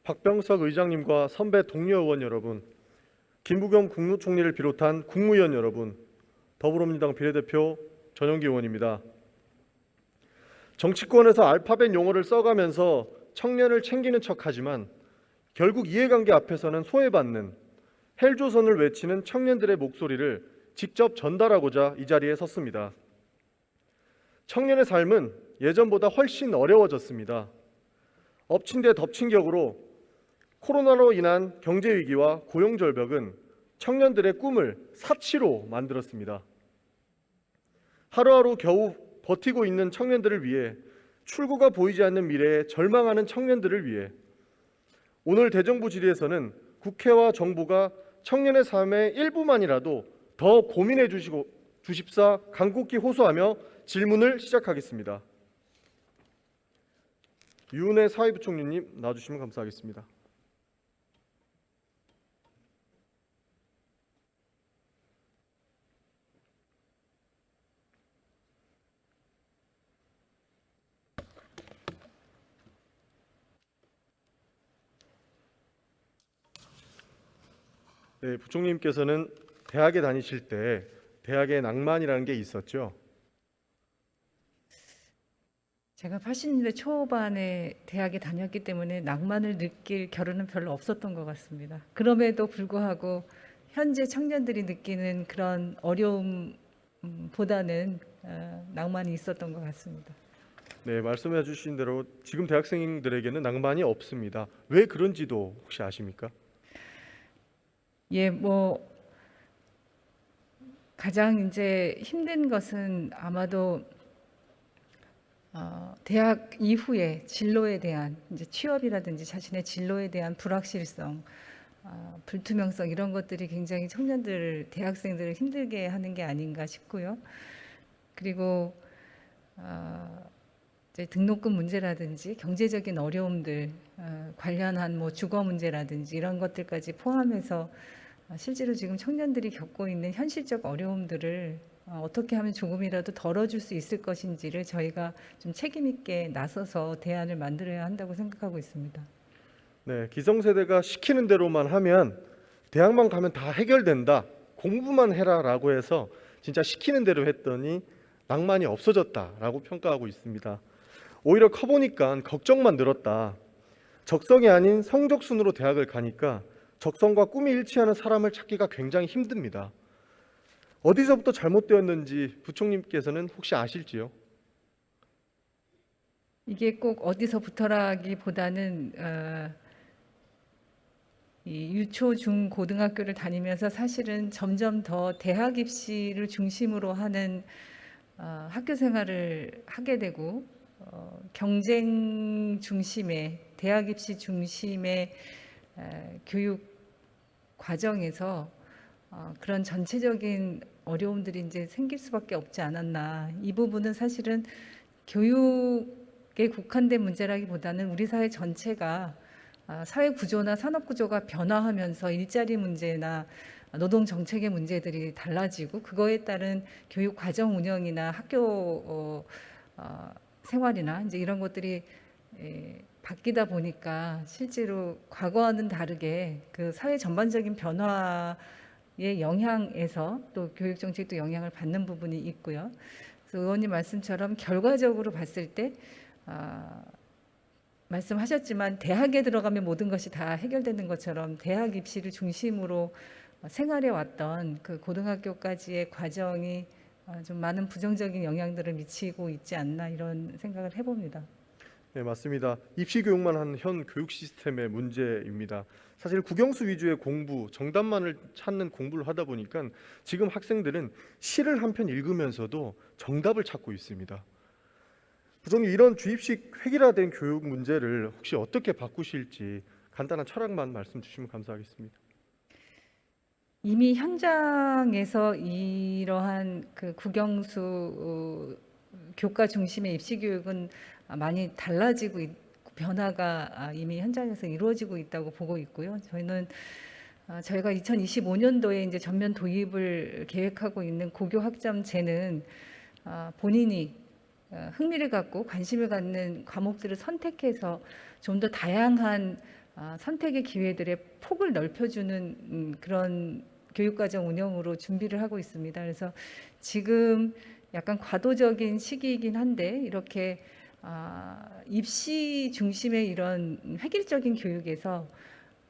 박병석 의장님과 선배 동료 의원 여러분, 김부겸 국무총리를 비롯한 국무위원 여러분, 더불어민주당 비례대표 전용기 의원입니다. 정치권에서 알파벳 용어를 써가면서 청년을 챙기는 척하지만 결국 이해관계 앞에서는 소외받는 헬조선을 외치는 청년들의 목소리를 직접 전달하고자 이 자리에 섰습니다. 청년의 삶은 예전보다 훨씬 어려워졌습니다. 엎친 데 덮친 격으로 코로나로 인한 경제 위기와 고용 절벽은 청년들의 꿈을 사치로 만들었습니다. 하루하루 겨우 버티고 있는 청년들을 위해, 출구가 보이지 않는 미래에 절망하는 청년들을 위해 오늘 대정부 질의에서는 국회와 정부가 청년의 삶의 일부만이라도 더 고민해 주십사 간곡히 호소하며 질문을 시작하겠습니다. 유은혜 사회부총리님 나와주시면 감사하겠습니다. 네, 부총리님께서는 대학에 다니실 때 대학의 낭만이라는 게 있었죠? 제가 80년대 초반에 대학에 다녔기 때문에 낭만을 느낄 겨를은 별로 없었던 것 같습니다. 그럼에도 불구하고 현재 청년들이 느끼는 그런 어려움보다는 낭만이 있었던 것 같습니다. 네, 말씀해 주신 대로 지금 대학생들에게는 낭만이 없습니다. 왜 그런지도 혹시 아십니까? 예, 뭐 가장 이제 힘든 것은 아마도 대학 이후에 진로에 대한 이제 취업이라든지 자신의 진로에 대한 불확실성, 불투명성 이런 것들이 굉장히 청년들, 대학생들을 힘들게 하는 게 아닌가 싶고요. 그리고 이제 등록금 문제라든지 경제적인 어려움들 관련한 뭐 주거 문제라든지 이런 것들까지 포함해서 실제로 지금 청년들이 겪고 있는 현실적 어려움들을 어떻게 하면 조금이라도 덜어줄 수 있을 것인지를 저희가 좀 책임 있게 나서서 대안을 만들어야 한다고 생각하고 있습니다. 네, 기성세대가 시키는 대로만 하면 대학만 가면 다 해결된다, 공부만 해라라고 해서 진짜 시키는 대로 했더니 낭만이 없어졌다라고 평가하고 있습니다. 오히려 커보니까 걱정만 늘었다. 적성이 아닌 성적순으로 대학을 가니까 적성과 꿈이 일치하는 사람을 찾기가 굉장히 힘듭니다. 어디서부터 잘못되었는지 부총리께서는 혹시 아실지요? 이게 꼭 어디서부터라기보다는 이 유초, 중, 고등학교를 다니면서 사실은 점점 더 대학 입시를 중심으로 하는 학교 생활을 하게 되고 경쟁 중심의 대학 입시 중심의 교육 과정에서 그런 전체적인 어려움들이 이제 생길 수밖에 없지 않았나. 이 부분은 사실은 교육에 국한된 문제라기보다는 우리 사회 전체가 사회 구조나 산업 구조가 변화하면서 일자리 문제나 노동 정책의 문제들이 달라지고 그거에 따른 교육 과정 운영이나 학교 생활이나 이제 이런 것들이 바뀌다 보니까 실제로 과거와는 다르게 그 사회 전반적인 변화의 영향에서 또 교육 정책도 영향을 받는 부분이 있고요. 그래서 의원님 말씀처럼 결과적으로 봤을 때 말씀하셨지만 대학에 들어가면 모든 것이 다 해결되는 것처럼 대학 입시를 중심으로 생활해 왔던 그 고등학교까지의 과정이 좀 많은 부정적인 영향들을 미치고 있지 않나 이런 생각을 해봅니다. 네, 맞습니다. 입시 교육만 한 현 교육 시스템의 문제입니다. 사실 국영수 위주의 공부, 정답만을 찾는 공부를 하다 보니까 지금 학생들은 시를 한 편 읽으면서도 정답을 찾고 있습니다. 부총리, 이런 주입식 획일화된 교육 문제를 혹시 어떻게 바꾸실지 간단한 철학만 말씀 주시면 감사하겠습니다. 이미 현장에서 이러한 그 국영수 교과 중심의 입시 교육은 많이 달라지고 있고 변화가 이미 현장에서 이루어지고 있다고 보고 있고요. 저희가 2025년도에 이제 전면 도입을 계획하고 있는 고교 학점제는 본인이 흥미를 갖고 관심을 갖는 과목들을 선택해서 좀 더 다양한 선택의 기회들의 폭을 넓혀주는 그런 교육과정 운영으로 준비를 하고 있습니다. 그래서 지금 약간 과도적인 시기이긴 한데 이렇게 입시 중심의 이런 획일적인 교육에서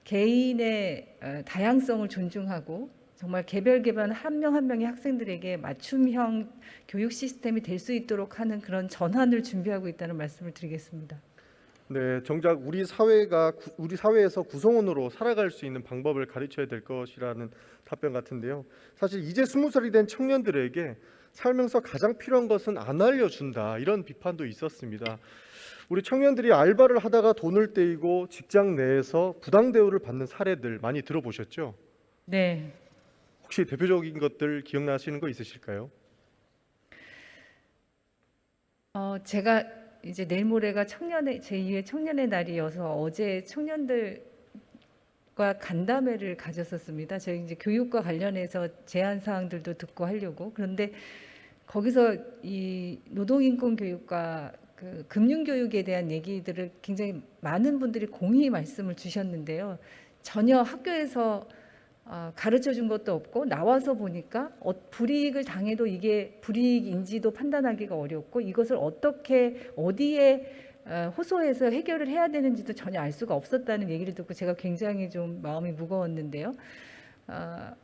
개인의 다양성을 존중하고 정말 개별 한 명 한 명의 학생들에게 맞춤형 교육 시스템이 될 수 있도록 하는 그런 전환을 준비하고 있다는 말씀을 드리겠습니다. 네, 정작 우리 사회에서 구성원으로 살아갈 수 있는 방법을 가르쳐야 될 것이라는 답변 같은데요. 사실 이제 20살이 된 청년들에게 살면서 가장 필요한 것은 안 알려준다, 이런 비판도 있었습니다. 우리 청년들이 알바를 하다가 돈을 떼이고 직장 내에서 부당 대우를 받는 사례들 많이 들어보셨죠? 네. 혹시 대표적인 것들 기억나시는 거 있으실까요? 제가 이제 내일 모레가 제2회 청년의 날이어서 어제 청년들과 간담회를 가졌었습니다. 저희 이제 교육과 관련해서 제안 사항들도 듣고 하려고. 그런데 거기서 이 노동인권 교육과 그 금융교육에 대한 얘기들을 굉장히 많은 분들이 공히 말씀을 주셨는데요. 전혀 학교에서 가르쳐 준 것도 없고 나와서 보니까 불이익을 당해도 이게 불이익인지도 판단하기가 어렵고 이것을 어떻게 어디에 호소해서 해결을 해야 되는지도 전혀 알 수가 없었다는 얘기를 듣고 제가 굉장히 좀 마음이 무거웠는데요.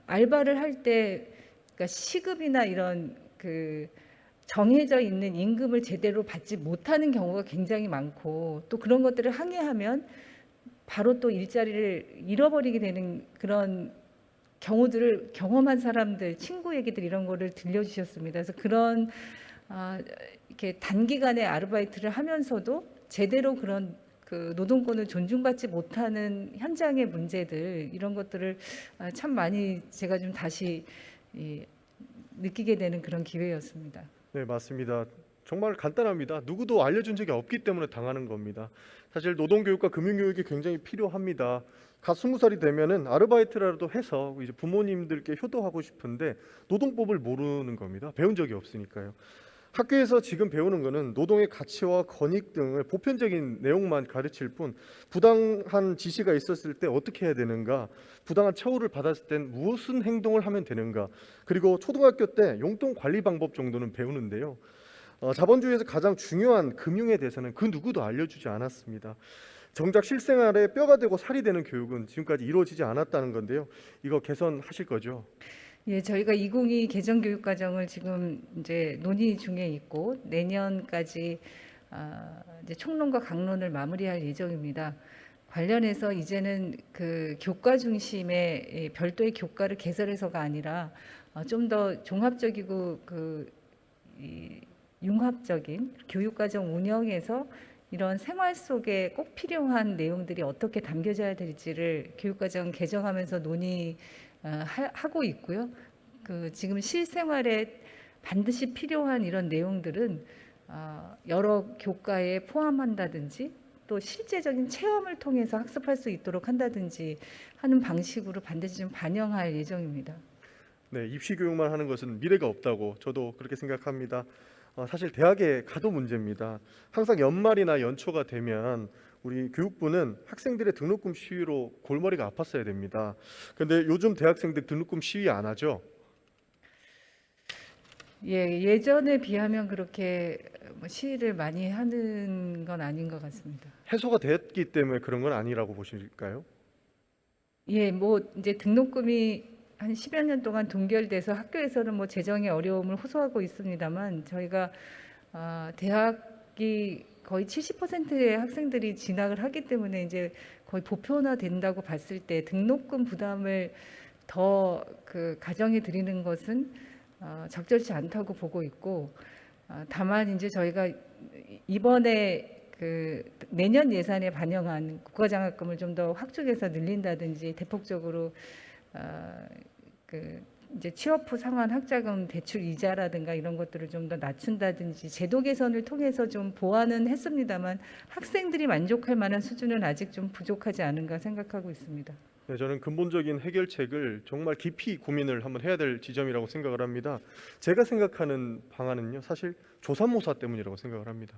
알바를 할 때 그러니까 시급이나 이런 그 정해져 있는 임금을 제대로 받지 못하는 경우가 굉장히 많고 또 그런 것들을 항의하면 바로 또 일자리를 잃어버리게 되는 그런 경우들을 경험한 사람들, 친구 얘기들 이런 거를 들려주셨습니다. 그래서 그런 이렇게 단기간에 아르바이트를 하면서도 제대로 그런 그 노동권을 존중받지 못하는 현장의 문제들 이런 것들을 참 많이 제가 좀 다시 느끼게 되는 그런 기회였습니다. 네, 맞습니다. 정말 간단합니다. 누구도 알려준 적이 없기 때문에 당하는 겁니다. 사실 노동교육과 금융교육이 굉장히 필요합니다. 갓 20살이 되면은 아르바이트라도 해서 이제 부모님들께 효도하고 싶은데 노동법을 모르는 겁니다. 배운 적이 없으니까요. 학교에서 지금 배우는 거는 노동의 가치와 권익 등을 보편적인 내용만 가르칠 뿐 부당한 지시가 있었을 때 어떻게 해야 되는가, 부당한 처우를 받았을 땐 무슨 행동을 하면 되는가, 그리고 초등학교 때 용돈 관리 방법 정도는 배우는데요. 자본주의에서 가장 중요한 금융에 대해서는 그 누구도 알려주지 않았습니다. 정작 실생활에 뼈가 되고 살이 되는 교육은 지금까지 이루어지지 않았다는 건데요. 이거 개선하실 거죠? 예, 저희가 2022 개정교육과정을 지금 이제 논의 중에 있고 내년까지 이제 총론과 강론을 마무리할 예정입니다. 관련해서 이제는 그 교과 중심의 별도의 교과를 개설해서가 아니라 좀 더 종합적이고 융합적인 교육과정 운영에서 이런 생활 속에 꼭 필요한 내용들이 어떻게 담겨져야 될지를 교육과정 개정하면서 논의하고 있고요. 지금 실생활에 반드시 필요한 이런 내용들은 여러 교과에 포함한다든지 또 실제적인 체험을 통해서 학습할 수 있도록 한다든지 하는 방식으로 반드시 좀 반영할 예정입니다. 네, 입시 교육만 하는 것은 미래가 없다고 저도 그렇게 생각합니다. 사실 대학에 가도 문제입니다. 항상 연말이나 연초가 되면 우리 교육부는 학생들의 등록금 시위로 골머리가 아팠어야 됩니다. 그런데 요즘 대학생들 등록금 시위 안 하죠? 예, 예전에 비하면 그렇게 시위를 많이 하는 건 아닌 것 같습니다. 해소가 됐기 때문에 그런 건 아니라고 보실까요? 예, 뭐 이제 등록금이 한 10여 년 동안 동결돼서 학교에서는 뭐 재정의 어려움을 호소하고 있습니다만 저희가 대학이 거의 70%의 학생들이 진학을 하기 때문에 이제 거의 보편화된다고 봤을 때 등록금 부담을 더 가정에 드리는 것은 적절치 않다고 보고 있고 다만 이제 저희가 이번에 내년 예산에 반영한 국가장학금을 좀 더 확충해서 늘린다든지 대폭적으로 이제 취업 후 상환 학자금 대출 이자라든가 이런 것들을 좀 더 낮춘다든지 제도 개선을 통해서 좀 보완은 했습니다만 학생들이 만족할 만한 수준은 아직 좀 부족하지 않은가 생각하고 있습니다. 네, 저는 근본적인 해결책을 정말 깊이 고민을 한번 해야 될 지점이라고 생각을 합니다. 제가 생각하는 방안은요, 사실 조삼모사 때문이라고 생각을 합니다.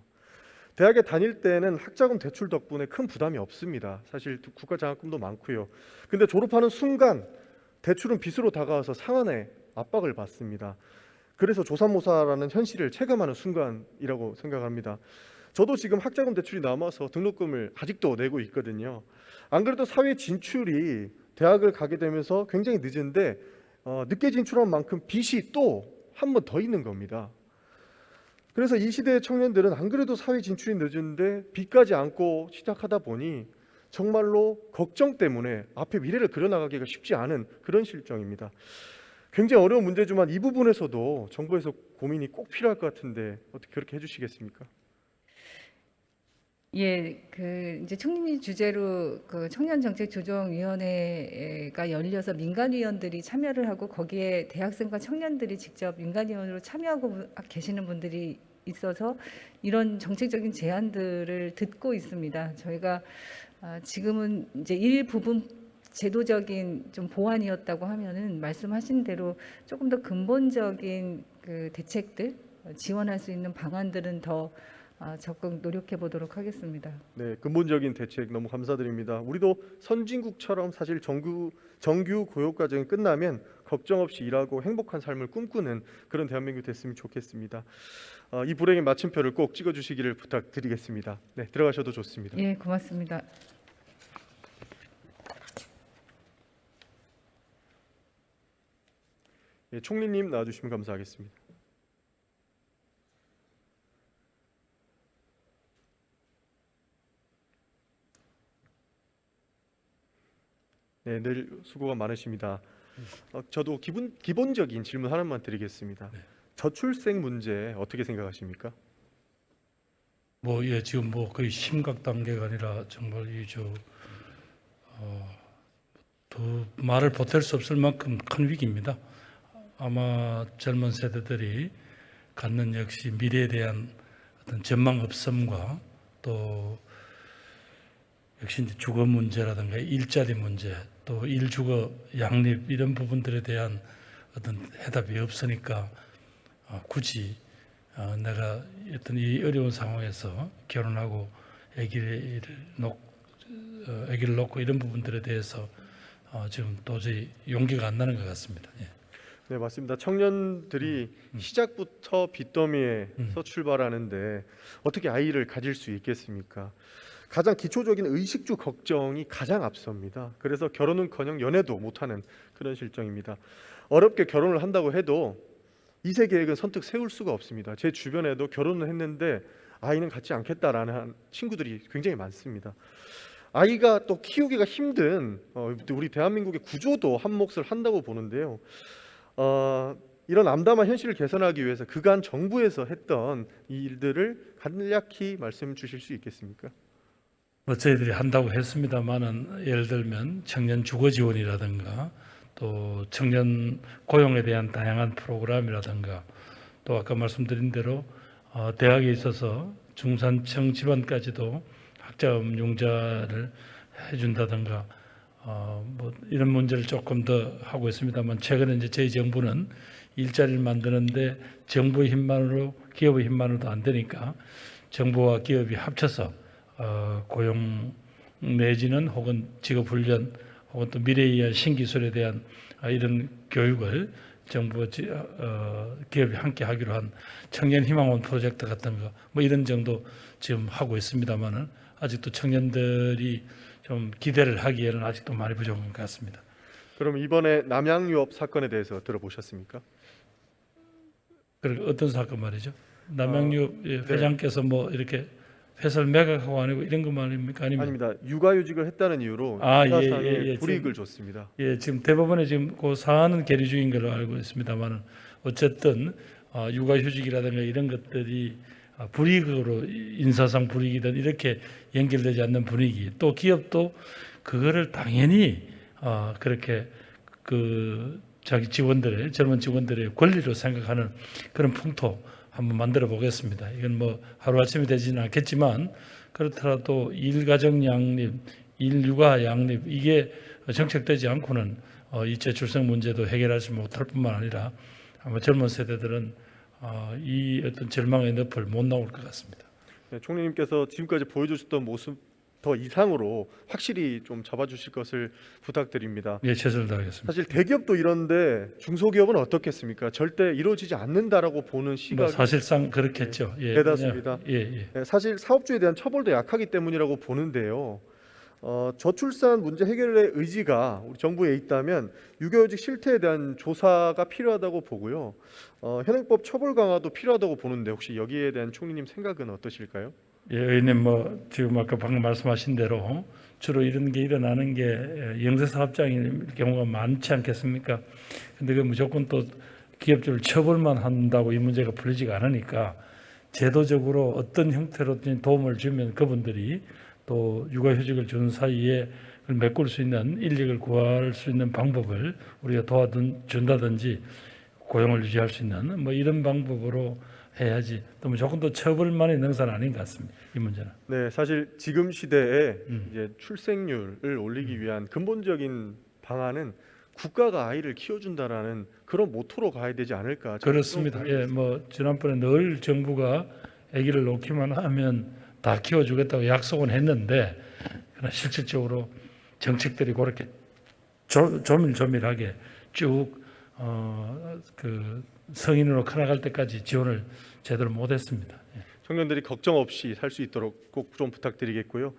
대학에 다닐 때는 학자금 대출 덕분에 큰 부담이 없습니다. 사실 국가 장학금도 많고요. 근데 졸업하는 순간 대출은 빚으로 다가와서 상환의 압박을 받습니다. 그래서 조삼모사라는 현실을 체감하는 순간이라고 생각합니다. 저도 지금 학자금 대출이 남아서 등록금을 아직도 내고 있거든요. 안 그래도 사회 진출이 대학을 가게 되면서 굉장히 늦은데 늦게 진출한 만큼 빚이 또 한 번 더 있는 겁니다. 그래서 이 시대의 청년들은 안 그래도 사회 진출이 늦은데 빚까지 안고 시작하다 보니 정말로 걱정 때문에 앞에 미래를 그려나가기가 쉽지 않은 그런 실정입니다. 굉장히 어려운 문제지만 이 부분에서도 정부에서 고민이 꼭 필요할 것 같은데 어떻게 그렇게 해주시겠습니까? 예, 이제 총리 주재로 청년정책조정위원회가 열려서 민간위원들이 참여를 하고 거기에 대학생과 청년들이 직접 민간위원으로 참여하고 계시는 분들이 있어서 이런 정책적인 제안들을 듣고 있습니다. 저희가 지금은 이제 일부분 제도적인 좀 보완이었다고 하면은 말씀하신 대로 조금 더 근본적인 그 대책들 지원할 수 있는 방안들은 더 적극 노력해 보도록 하겠습니다. 네, 근본적인 대책 너무 감사드립니다. 우리도 선진국처럼 사실 정규 교육 과정이 끝나면 걱정 없이 일하고 행복한 삶을 꿈꾸는 그런 대한민국 됐으면 좋겠습니다. 이 불행의 마침표를 꼭 찍어주시기를 부탁드리겠습니다. 네, 들어가셔도 좋습니다. 예, 고맙습니다. 예, 총리님 나와주시면 감사하겠습니다. 네, 늘 수고가 많으십니다. 저도 기본적인 질문 하나만 드리겠습니다. 네. 저출생 문제 어떻게 생각하십니까? 지금 거의 심각 단계가 아니라 정말 말을 보탤 수 없을 만큼 큰 위기입니다. 아마 젊은 세대들이 갖는 역시 미래에 대한 어떤 전망 없음과 또 역시 이제 주거 문제라든가 일자리 문제 또 일주거 양립 이런 부분들에 대한 어떤 해답이 없으니까 굳이 내가 어떤 이 어려운 상황에서 결혼하고 아기를 놓고 이런 부분들에 대해서 지금 도저히 용기가 안 나는 것 같습니다. 예. 네, 맞습니다. 청년들이 시작부터 빚더미에서 출발하는데 어떻게 아이를 가질 수 있겠습니까? 가장 기초적인 의식주 걱정이 가장 앞섭니다. 그래서 결혼은커녕 연애도 못하는 그런 실정입니다. 어렵게 결혼을 한다고 해도 2세 계획은 선뜻 세울 수가 없습니다. 제 주변에도 결혼을 했는데 아이는 갖지 않겠다라는 친구들이 굉장히 많습니다. 아이가 또 키우기가 힘든 우리 대한민국의 구조도 한 몫을 한다고 보는데요. 이런 암담한 현실을 개선하기 위해서 그간 정부에서 했던 이 일들을 간략히 말씀 주실 수 있겠습니까? 저희들이 한다고 했습니다만은 예를 들면 청년 주거 지원이라든가 또 청년 고용에 대한 다양한 프로그램이라든가 또 아까 말씀드린 대로 대학에 있어서 중산층 집안까지도 학자금 융자를 해준다든가 이런 문제를 조금 더 하고 있습니다만 최근에 이제 저희 정부는 일자리를 만드는데 정부의 힘만으로 기업의 힘만으로도 안 되니까 정부와 기업이 합쳐서 고용 내지는 혹은 직업 훈련 혹은 또 미래에 의한 신기술에 대한 이런 교육을 정부와 기업이 함께 하기로 한 청년 희망원 프로젝트 같은 거 이런 정도 지금 하고 있습니다만은 아직도 청년들이 좀 기대를 하기에는 아직도 많이 부족한 것 같습니다. 그럼 이번에 남양유업 사건에 대해서 들어보셨습니까? 그리고 어떤 사건 말이죠? 남양유업 회장께서 이렇게 회사를 매각하고 아니고 이런 것 말입니까? 아닙니다. 육아휴직을 했다는 이유로 회사상에 불이익을 줬습니다. 예, 지금 대법원에 지금 그 사안은 계류 중인 걸로 알고 있습니다만은 어쨌든 육아휴직이라든가 이런 것들이 불이익으로 인사상 불이익이든 이렇게 연결되지 않는 분위기 또 기업도 그거를 당연히 그렇게 자기 직원들의 젊은 직원들의 권리로 생각하는 그런 풍토 한번 만들어 보겠습니다. 이건 하루아침에 되지는 않겠지만 그렇더라도 일가정 양립, 일육아 양립 이게 정책되지 않고는 이 저출생 문제도 해결하지 못할 뿐만 아니라 아마 젊은 세대들은 이 어떤 절망의 늪을 못 나올 것 같습니다. 네, 총리님께서 지금까지 보여주셨던 모습 더 이상으로 확실히 좀 잡아주실 것을 부탁드립니다. 예, 최선을 다하겠습니다. 사실 대기업도 이런데 중소기업은 어떻겠습니까? 절대 이루어지지 않는다라고 보는 뭐 시각이 사실상 그렇겠죠. 예, 대다수입니다. 예, 예. 네, 사실 사업주에 대한 처벌도 약하기 때문이라고 보는데요. 저출산 문제 해결의 의지가 우리 정부에 있다면 육아휴직 실태에 대한 조사가 필요하다고 보고요. 현행법 처벌 강화도 필요하다고 보는데 혹시 여기에 대한 총리님 생각은 어떠실까요? 예, 의원님 뭐 지금 아까 방금 말씀하신 대로 주로 이런 게 일어나는 게 영세사업장인 경우가 많지 않겠습니까? 근데 그 무조건 또 기업주를 처벌만 한다고 이 문제가 풀리지가 않으니까 제도적으로 어떤 형태로든 도움을 주면 그분들이 또 육아휴직을 준 사이에 그걸 메꿀 수 있는 인력을 구할 수 있는 방법을 우리가 도와준다든지 고용을 유지할 수 있는 뭐 이런 방법으로 해야지 또 무조건 또 처벌만의 능사는 아닌 것 같습니다. 이 문제는. 네, 사실 지금 시대에 이제 출생률을 올리기 위한 근본적인 방안은 국가가 아이를 키워준다라는 그런 모토로 가야 되지 않을까? 저는 그렇습니다. 그런 예, 뭐 지난번에 늘 정부가 아기를 놓기만 하면 다 키워주겠다고 약속은 했는데 그러나 실질적으로 정책들이 그렇게 조밀조밀하게 쭉 그 성인으로 커나갈 때까지 지원을 제대로 못했습니다. 예. 청년들이 걱정 없이 살 수 있도록 꼭 좀 부탁드리겠고요.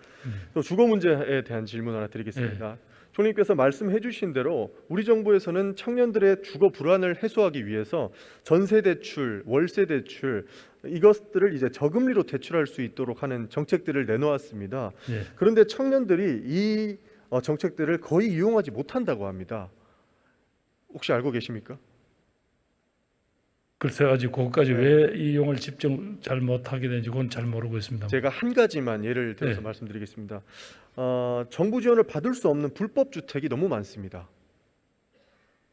또 주거 문제에 대한 질문 하나 드리겠습니다. 총리님께서 말씀해 주신 대로 우리 정부에서는 청년들의 주거 불안을 해소하기 위해서 전세 대출, 월세 대출 이것들을 이제 저금리로 대출할 수 있도록 하는 정책들을 내놓았습니다. 예. 그런데 청년들이 이 정책들을 거의 이용하지 못한다고 합니다. 혹시 알고 계십니까? 글쎄 아직 그것까지 왜 이용을 집중 잘 못하게 되는지 그건 잘 모르고 있습니다. 제가 한 가지만 예를 들어서 네. 말씀드리겠습니다. 정부 지원을 받을 수 없는 불법 주택이 너무 많습니다.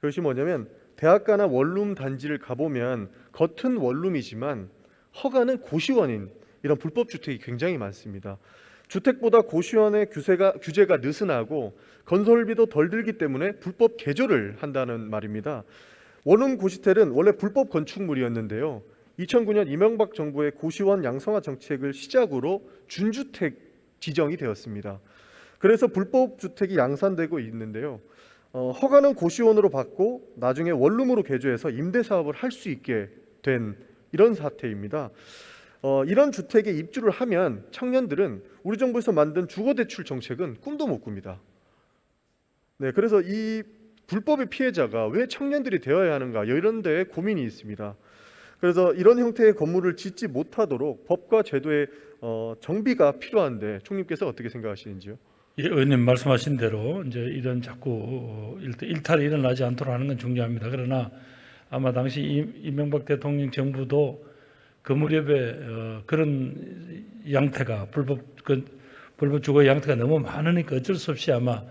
그것이 뭐냐면 대학가나 원룸 단지를 가보면 겉은 원룸이지만 허가는 고시원인 이런 불법 주택이 굉장히 많습니다. 주택보다 고시원의 규제가 느슨하고 건설비도 덜 들기 때문에 불법 개조를 한다는 말입니다. 원룸 고시텔은 원래 불법 건축물이었는데요. 2009년 이명박 정부의 고시원 양성화 정책을 시작으로 준주택 지정이 되었습니다. 그래서 불법 주택이 양산되고 있는데요. 허가는 고시원으로 받고 나중에 원룸으로 개조해서 임대 사업을 할 수 있게 된 이런 사태입니다. 이런 주택에 입주를 하면 청년들은 우리 정부에서 만든 주거대출 정책은 꿈도 못 꿉니다. 네, 그래서 이 불법의 피해자가 왜 청년들이 되어야 하는가 이런 데에 고민이 있습니다. 그래서 이런 형태의 건물을 짓지 못하도록 법과 제도의 정비가 필요한데 총리께서 어떻게 생각하시는지요? 예, 의원님 말씀하신 대로 이제 이런 자꾸 일탈이 일어나지 않도록 하는 건 중요합니다. 그러나 아마 당시 이명박 대통령 정부도 그 무렵에 그런 양태가 불법 주거 양태가 너무 많으니까 어쩔 수 없이 아마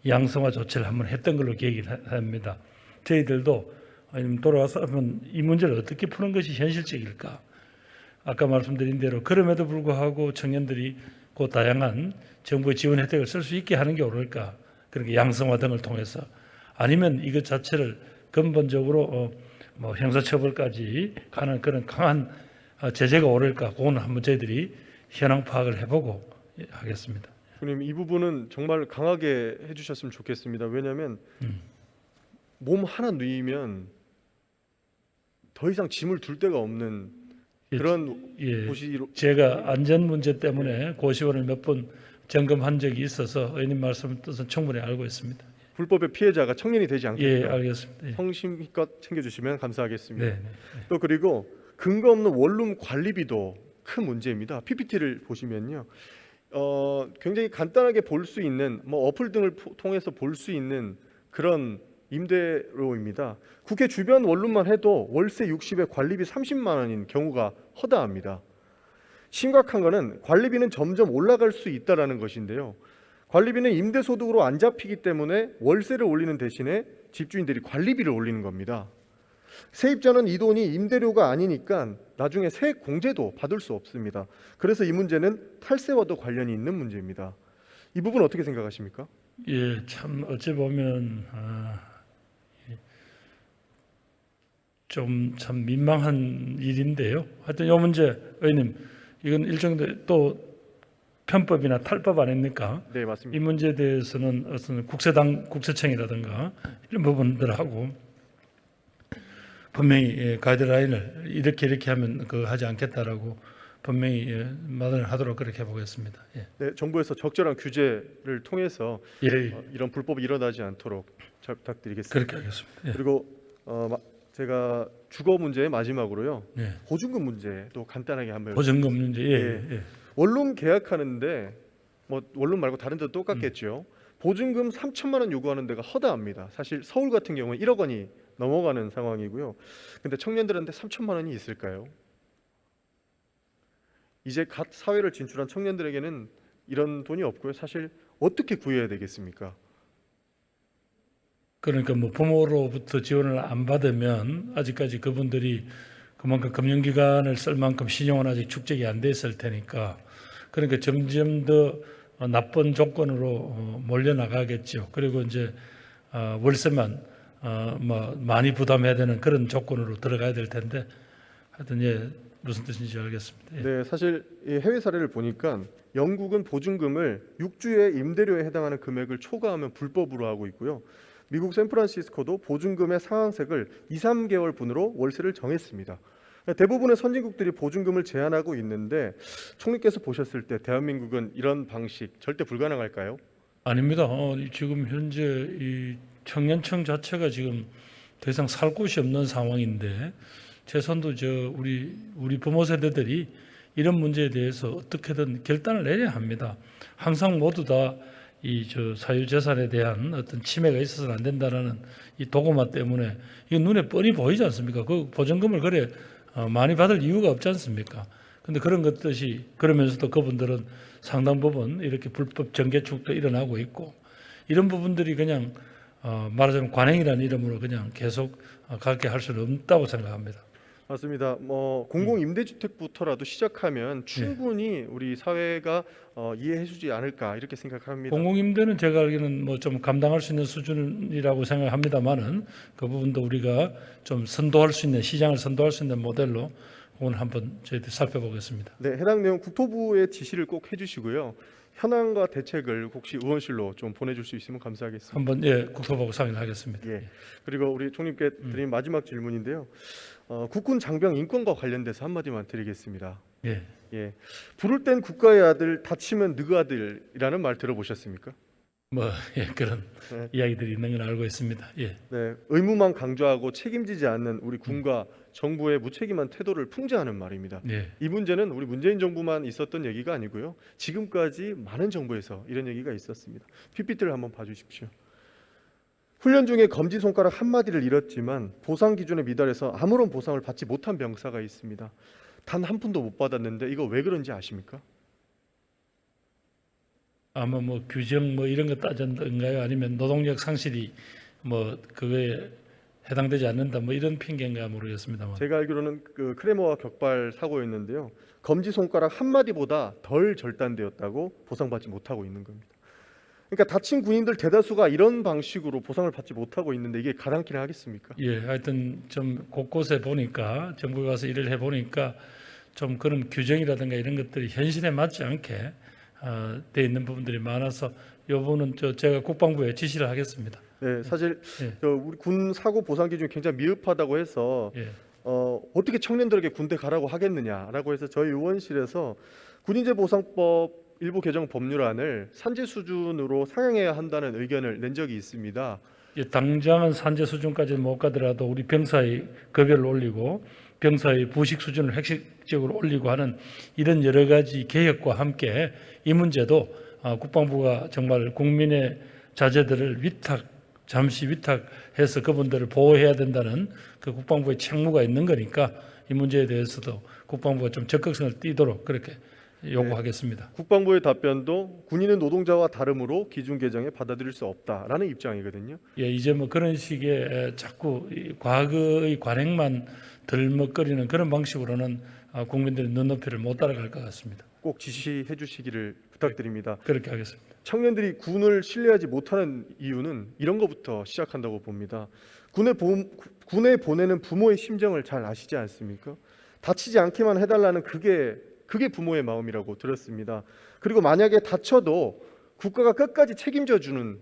양성화 조치를 한번 했던 걸로 기억이 합니다. 저희들도 돌아와서 하면 이 문제를 어떻게 푸는 것이 현실적일까? 아까 말씀드린 대로 그럼에도 불구하고 청년들이 그 다양한 정부의 지원 혜택을 쓸 수 있게 하는 게 옳을까? 그러니까 양성화 등을 통해서 아니면 이것 자체를 근본적으로 뭐 형사처벌까지 가는 그런 강한 제재가 옳을까? 그거는 한번 저희들이 현황 파악을 해보고 하겠습니다. 총리님 이 부분은 정말 강하게 해주셨으면 좋겠습니다. 왜냐하면 몸 하나 누이면 더 이상 짐을 둘 데가 없는 그런 곳이로 제가 안전 문제 때문에 고시원을 몇 번 점검한 적이 있어서 의원님 말씀 뜻은 충분히 알고 있습니다. 불법의 피해자가 청년이 되지 않게끔 예, 알겠습니다. 예. 성심껏 챙겨주시면 감사하겠습니다. 네, 네. 또 그리고 근거 없는 원룸 관리비도 큰 문제입니다. PPT를 보시면요, 굉장히 간단하게 볼 수 있는 뭐 어플 등을 통해서 볼 수 있는 그런 임대료입니다. 국회 주변 원룸만 해도 월세 60에 관리비 30만 원인 경우가 허다합니다. 심각한 것은 관리비는 점점 올라갈 수 있다라는 것인데요. 관리비는 임대소득으로 안 잡히기 때문에 월세를 올리는 대신에 집주인들이 관리비를 올리는 겁니다. 세입자는 이 돈이 임대료가 아니니까 나중에 세액 공제도 받을 수 없습니다. 그래서 이 문제는 탈세와도 관련이 있는 문제입니다. 이 부분 어떻게 생각하십니까? 예, 참 어찌 보면 좀 참 민망한 일인데요. 하여튼 이 문제 의원님 이건 일종의 또 편법이나 탈법 아닙니까? 네, 이 맞습니다. 문제에 대해서는 어떤 국세청이라든가 이런 부분들하고 분명히 가이드라인을 이렇게 하면 하지 않겠다라고 분명히 마련을 하도록 그렇게 해보겠습니다. 예. 네, 정부에서 적절한 규제를 통해서 예, 이런 불법이 일어나지 않도록 잘 부탁드리겠습니다. 그렇게 하겠습니다. 예. 그리고 제가 주거 문제의 마지막으로요. 예. 보증금 문제도 간단하게 한번 보증금 문제, 예, 예. 예. 원룸 계약하는데 뭐 원룸 말고 다른 데도 똑같겠죠. 보증금 3천만 원 요구하는 데가 허다합니다. 사실 서울 같은 경우는 1억 원이 넘어가는 상황이고요. 근데 청년들한테 3천만 원이 있을까요? 이제 갓 사회를 진출한 청년들에게는 이런 돈이 없고요. 사실 어떻게 구해야 되겠습니까? 그러니까 뭐 부모로부터 지원을 안 받으면 아직까지 그분들이 그만큼 금융기관을 쓸 만큼 신용은 아직 축적이 안 돼 있을 테니까 그러니까 점점 더 나쁜 조건으로 몰려 나가겠죠. 그리고 이제 월세만 뭐 많이 부담해야 되는 그런 조건으로 들어가야 될 텐데 하여튼 예 무슨 뜻인지 알겠습니다. 예. 네, 사실 이 해외 사례를 보니까 영국은 보증금을 6주의 임대료에 해당하는 금액을 초과하면 불법으로 하고 있고요. 미국 샌프란시스코도 보증금의 상한색을 2, 3개월 분으로 월세를 정했습니다. 대부분의 선진국들이 보증금을 제한하고 있는데 총리께서 보셨을 때 대한민국은 이런 방식 절대 불가능할까요? 아닙니다. 지금 현재 이 청년층 자체가 지금 더 이상 살 곳이 없는 상황인데 최소한도 우리 부모 세대들이 이런 문제에 대해서 어떻게든 결단을 내려야 합니다. 항상 모두 다 이 사유재산에 대한 어떤 침해가 있어서는 안 된다라는 이 도구마 때문에 이게 눈에 뻔히 보이지 않습니까? 그 보증금을 그래 많이 받을 이유가 없지 않습니까? 근데 그런 것들이 그러면서도 그분들은 상당 부분 이렇게 불법 정개축도 일어나고 있고 이런 부분들이 그냥 말하자면 관행이라는 이름으로 그냥 계속 가게 할 수는 없다고 생각합니다. 맞습니다. 뭐 공공 임대주택부터라도 시작하면 충분히 우리 사회가 이해해주지 않을까 이렇게 생각합니다. 공공임대는 제가 알기로는 뭐 좀 감당할 수 있는 수준이라고 생각합니다만은 그 부분도 우리가 좀 선도할 수 있는 시장을 선도할 수 있는 모델로 오늘 한번 저희들 살펴보겠습니다. 네, 해당 내용 국토부의 지시를 꼭 해주시고요. 현황과 대책을 혹시 의원실로 좀 보내줄 수 있으면 감사하겠습니다. 한번 예 국토부하고 상의하겠습니다. 예. 그리고 우리 총리께 드린 마지막 질문인데요. 국군 장병 인권과 관련돼서 한마디만 드리겠습니다. 예. 예. 부를 땐 국가의 아들, 다치면 너그 아들이라는 말 들어보셨습니까? 뭐 예, 그런 네. 이야기들이 있는 건 알고 있습니다. 예. 네, 의무만 강조하고 책임지지 않는 우리 군과 정부의 무책임한 태도를 풍자하는 말입니다. 예. 이 문제는 우리 문재인 정부만 있었던 얘기가 아니고요. 지금까지 많은 정부에서 이런 얘기가 있었습니다. PPT를 한번 봐주십시오. 훈련 중에 검지 손가락 한 마디를 잃었지만 보상 기준에 미달해서 아무런 보상을 받지 못한 병사가 있습니다. 단 한 푼도 못 받았는데 이거 왜 그런지 아십니까? 아마 뭐 규정 뭐 이런 거 따졌던가요? 아니면 노동력 상실이 뭐 그거에 해당되지 않는다 뭐 이런 핑계인가 모르겠습니다만. 제가 알기로는 그 크레모와 격발 사고였는데요. 검지 손가락 한 마디보다 덜 절단되었다고 보상받지 못하고 있는 겁니다. 그러니까 다친 군인들 대다수가 이런 방식으로 보상을 받지 못하고 있는데 이게 가당키나 하겠습니까? 예, 하여튼 좀 곳곳에 보니까 정부에 가서 일을 해 보니까 좀 그런 규정이라든가 이런 것들이 현실에 맞지 않게 돼 있는 부분들이 많아서 이 부분은 제가 국방부에 지시를 하겠습니다. 네, 사실 예. 우리 군 사고 보상 기준이 굉장히 미흡하다고 해서 예. 어떻게 청년들에게 군대 가라고 하겠느냐라고 해서 저희 의원실에서 군인재 보상법 일부 개정 법률안을 산재 수준으로 상향해야 한다는 의견을 낸 적이 있습니다. 예, 당장은 산재 수준까지는 못 가더라도 우리 병사의 급여를 올리고 병사의 부식 수준을 획식적으로 올리고 하는 이런 여러 가지 개혁과 함께 이 문제도 국방부가 정말 국민의 자제들을 잠시 위탁해서 그분들을 보호해야 된다는 그 국방부의 책무가 있는 거니까 이 문제에 대해서도 국방부가 좀 적극성을 띠도록 그렇게 요구하겠습니다. 국방부의 답변도 군인은 노동자와 다름으로 기준 개정에 받아들일 수 없다라는 입장이거든요. 예, 이제 뭐 그런 식의 자꾸 이 과거의 관행만 들먹거리는 그런 방식으로는 국민들의 눈높이를 못 따라갈 것 같습니다. 꼭 지시해 주시기를 부탁드립니다. 그렇게 하겠습니다. 청년들이 군을 신뢰하지 못하는 이유는 이런 것부터 시작한다고 봅니다. 군에 보내는 부모의 심정을 잘 아시지 않습니까? 다치지 않게만 해달라는 그게 그게 부모의 마음이라고 들었습니다. 그리고 만약에 다쳐도 국가가 끝까지 책임져 주는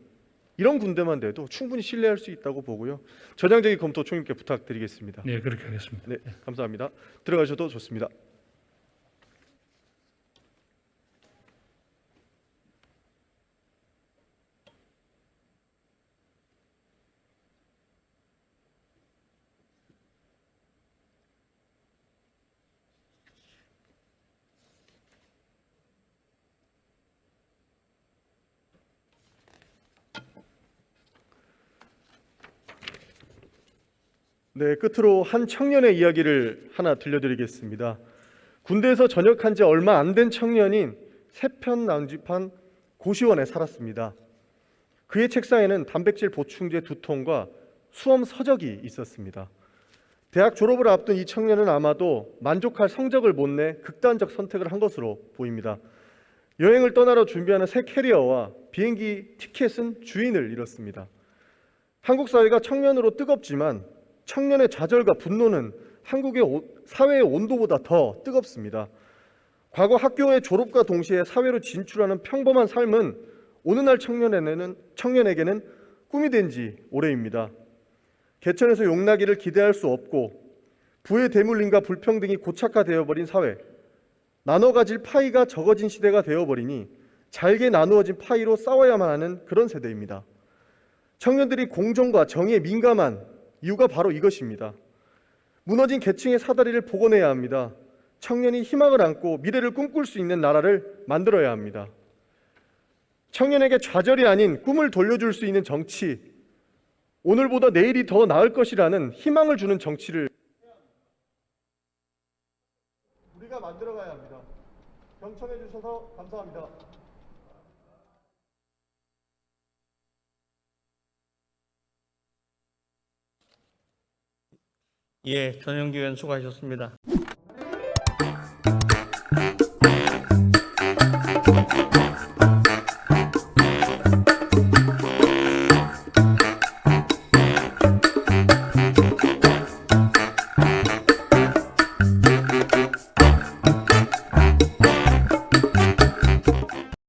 이런 군대만 돼도 충분히 신뢰할 수 있다고 보고요. 전향적인 검토 총님께 부탁드리겠습니다. 네, 그렇게 하겠습니다. 네, 감사합니다. 들어가셔도 좋습니다. 네, 끝으로 한 청년의 이야기를 하나 들려드리겠습니다. 군대에서 전역한 지 얼마 안 된 청년인 세편 낭집한 고시원에 살았습니다. 그의 책상에는 단백질 보충제 2통과 수험 서적이 있었습니다. 대학 졸업을 앞둔 이 청년은 아마도 만족할 성적을 못 내 극단적 선택을 한 것으로 보입니다. 여행을 떠나러 준비하는 새 캐리어와 비행기 티켓은 주인을 잃었습니다. 한국 사회가 청년으로 뜨겁지만 청년의 좌절과 분노는 한국의 사회의 온도보다 더 뜨겁습니다. 과거 학교의 졸업과 동시에 사회로 진출하는 평범한 삶은 오늘날 청년에게는 꿈이 된 지 오래입니다. 개천에서 용나기를 기대할 수 없고 부의 대물림과 불평등이 고착화되어버린 사회, 나눠 가질 파이가 적어진 시대가 되어버리니 잘게 나누어진 파이로 싸워야만 하는 그런 세대입니다. 청년들이 공정과 정의에 민감한 이유가 바로 이것입니다. 무너진 계층의 사다리를 복원해야 합니다. 청년이 희망을 안고 미래를 꿈꿀 수 있는 나라를 만들어야 합니다. 청년에게 좌절이 아닌 꿈을 돌려줄 수 있는 정치, 오늘보다 내일이 더 나을 것이라는 희망을 주는 정치를 우리가 만들어가야 합니다. 경청해 주셔서 감사합니다. 예, 전영기 의원 수고하셨습니다.